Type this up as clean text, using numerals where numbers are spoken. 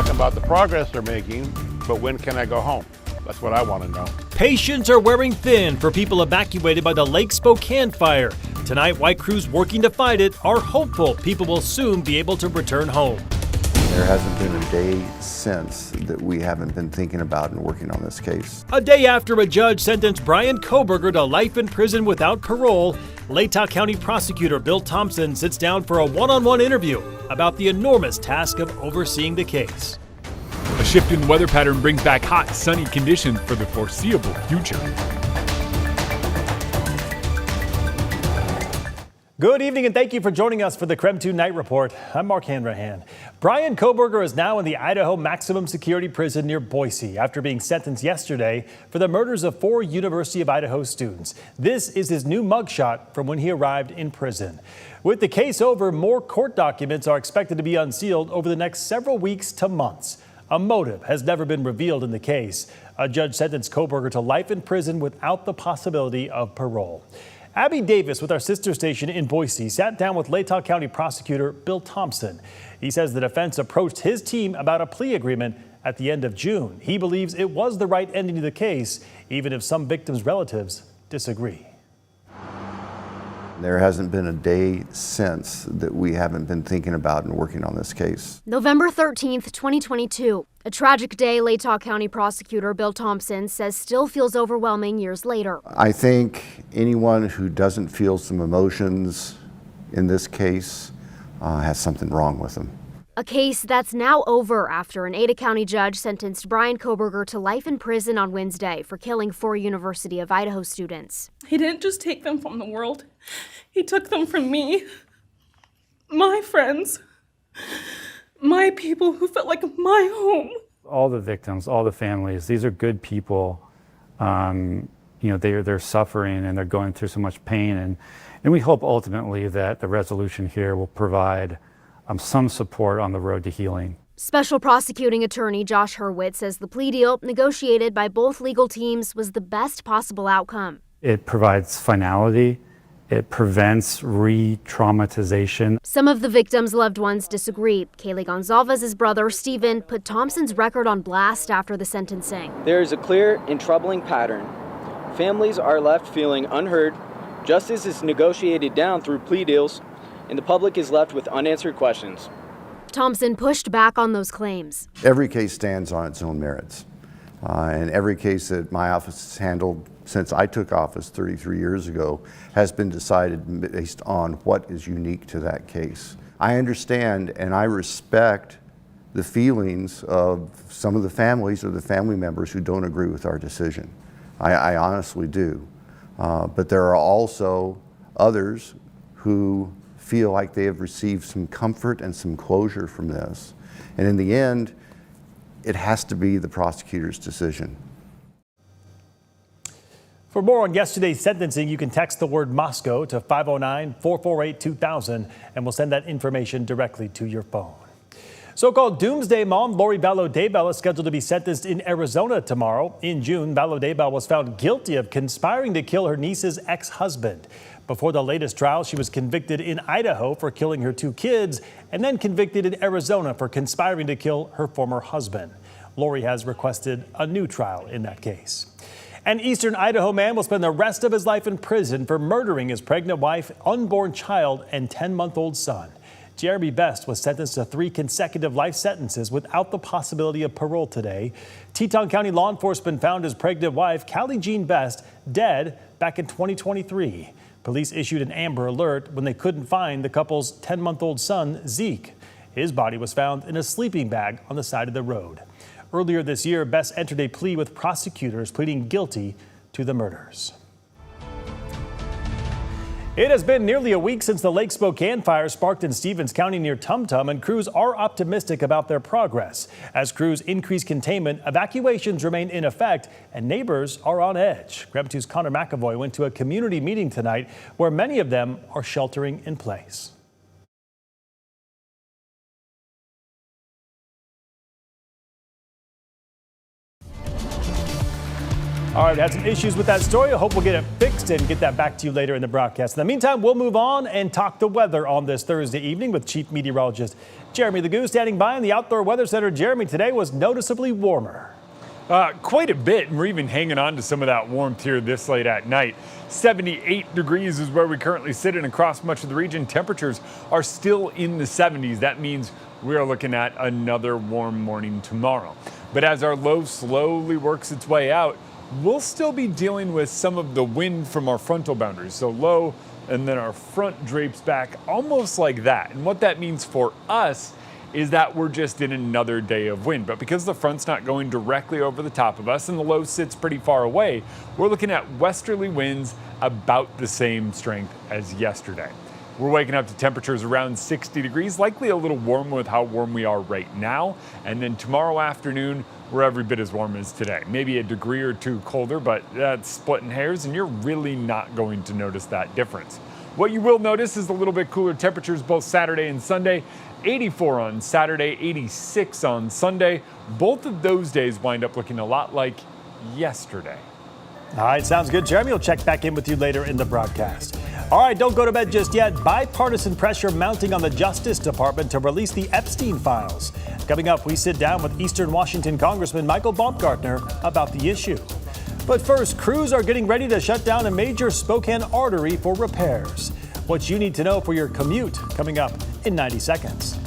talking about the progress they're making, but when can I go home? That's what I want to know. Patients are wearing thin for people evacuated by the Lake Spokane Fire. Tonight, white crews working to fight it are hopeful people will soon be able to return home. There hasn't been a day since that we haven't been thinking about and working on this case. A day after a judge sentenced Brian Kohberger to life in prison without parole, Latah County prosecutor Bill Thompson sits down for a one-on-one interview about the enormous task of overseeing the case. A shift in weather pattern brings back hot, sunny conditions for the foreseeable future. Good evening and thank you for joining us for the KREM 2 Night Report. I'm Mark Hanrahan. Brian Kohberger is now in the Idaho Maximum Security Prison near Boise after being sentenced yesterday for the murders of 4 University of Idaho students. This is his new mugshot from when he arrived in prison. With the case over, more court documents are expected to be unsealed over the next several weeks to months. A motive has never been revealed in the case. A judge sentenced Kohberger to life in prison without the possibility of parole. Abby Davis with our sister station in Boise sat down with Latah County prosecutor Bill Thompson. He says the defense approached his team about a plea agreement at the end of June. He believes it was the right ending to the case, even if some victims' relatives disagree. There hasn't been a day since that we haven't been thinking about and working on this case. November 13th, 2022. A tragic day, Latah County prosecutor Bill Thompson says still feels overwhelming years later. I think anyone who doesn't feel some emotions in this case has something wrong with them. A case that's now over after an Ada County judge sentenced Brian Kohberger to life in prison on Wednesday for killing 4 University of Idaho students. He didn't just take them from the world. He took them from me, my friends, my people who felt like my home. All the victims, all the families, these are good people. They're suffering and they're going through so much pain. And we hope ultimately that the resolution here will provide some support on the road to healing. Special prosecuting attorney Josh Hurwitz says the plea deal negotiated by both legal teams was the best possible outcome. It provides finality. It prevents re-traumatization. Some of the victims' loved ones disagree. Kaylee Gonzalez's brother, Stephen, put Thompson's record on blast after the sentencing. There is a clear and troubling pattern. Families are left feeling unheard, justice is negotiated down through plea deals, and the public is left with unanswered questions. Thompson pushed back on those claims. Every case stands on its own merits. And every case that my office has handled since I took office 33 years ago has been decided based on what is unique to that case. I understand and I respect the feelings of some of the families or the family members who don't agree with our decision. I honestly do. But there are also others who feel like they have received some comfort and some closure from this. And in the end, it has to be the prosecutor's decision. For more on yesterday's sentencing, you can text the word Moscow to 509-448-2000 and we'll send that information directly to your phone. So-called doomsday mom Lori Vallow Daybell is scheduled to be sentenced in Arizona tomorrow. In June, Vallow Daybell was found guilty of conspiring to kill her niece's ex-husband. Before the latest trial, she was convicted in Idaho for killing her 2 kids and then convicted in Arizona for conspiring to kill her former husband. Lori has requested a new trial in that case. An eastern Idaho man will spend the rest of his life in prison for murdering his pregnant wife, unborn child, and 10-month-old son. Jeremy Best was sentenced to 3 consecutive life sentences without the possibility of parole today. Teton County law enforcement found his pregnant wife, Callie Jean Best, dead back in 2023. Police issued an Amber Alert when they couldn't find the couple's 10-month-old son, Zeke. His body was found in a sleeping bag on the side of the road. Earlier this year, Best entered a plea with prosecutors pleading guilty to the murders. It has been nearly a week since the Lake Spokane Fire sparked in Stevens County near Tumtum, and crews are optimistic about their progress. As crews increase containment, evacuations remain in effect, and neighbors are on edge. KREM 2's Connor McAvoy went to a community meeting tonight where many of them are sheltering in place. All right, had some issues with that story. I hope we'll get it fixed and get that back to you later in the broadcast. In the meantime, we'll move on and talk the weather on this Thursday evening with Chief Meteorologist Jeremy the Goose standing by in the Outdoor Weather Center. Jeremy, today was noticeably warmer. Quite a bit, and we're even hanging on to some of that warmth here this late at night. 78 degrees is where we currently sit, and across much of the region, temperatures are still in the 70s. That means we are looking at another warm morning tomorrow. But as our low slowly works its way out, we'll still be dealing with some of the wind from our frontal boundaries. So low, and then our front drapes back almost like that. And what that means for us is that we're just in another day of wind. But because the front's not going directly over the top of us and the low sits pretty far away, we're looking at westerly winds about the same strength as yesterday. We're waking up to temperatures around 60 degrees, likely a little warmer with how warm we are right now. And then tomorrow afternoon, we're every bit as warm as today. Maybe a degree or two colder, but that's splitting hairs, and you're really not going to notice that difference. What you will notice is a little bit cooler temperatures both Saturday and Sunday. 84 on Saturday, 86 on Sunday. Both of those days wind up looking a lot like yesterday. All right, sounds good. Jeremy will check back in with you later in the broadcast. All right, don't go to bed just yet. Bipartisan pressure mounting on the Justice Department to release the Epstein files. Coming up, we sit down with Eastern Washington Congressman Michael Baumgartner about the issue. But first, crews are getting ready to shut down a major Spokane artery for repairs. What you need to know for your commute, coming up in 90 seconds.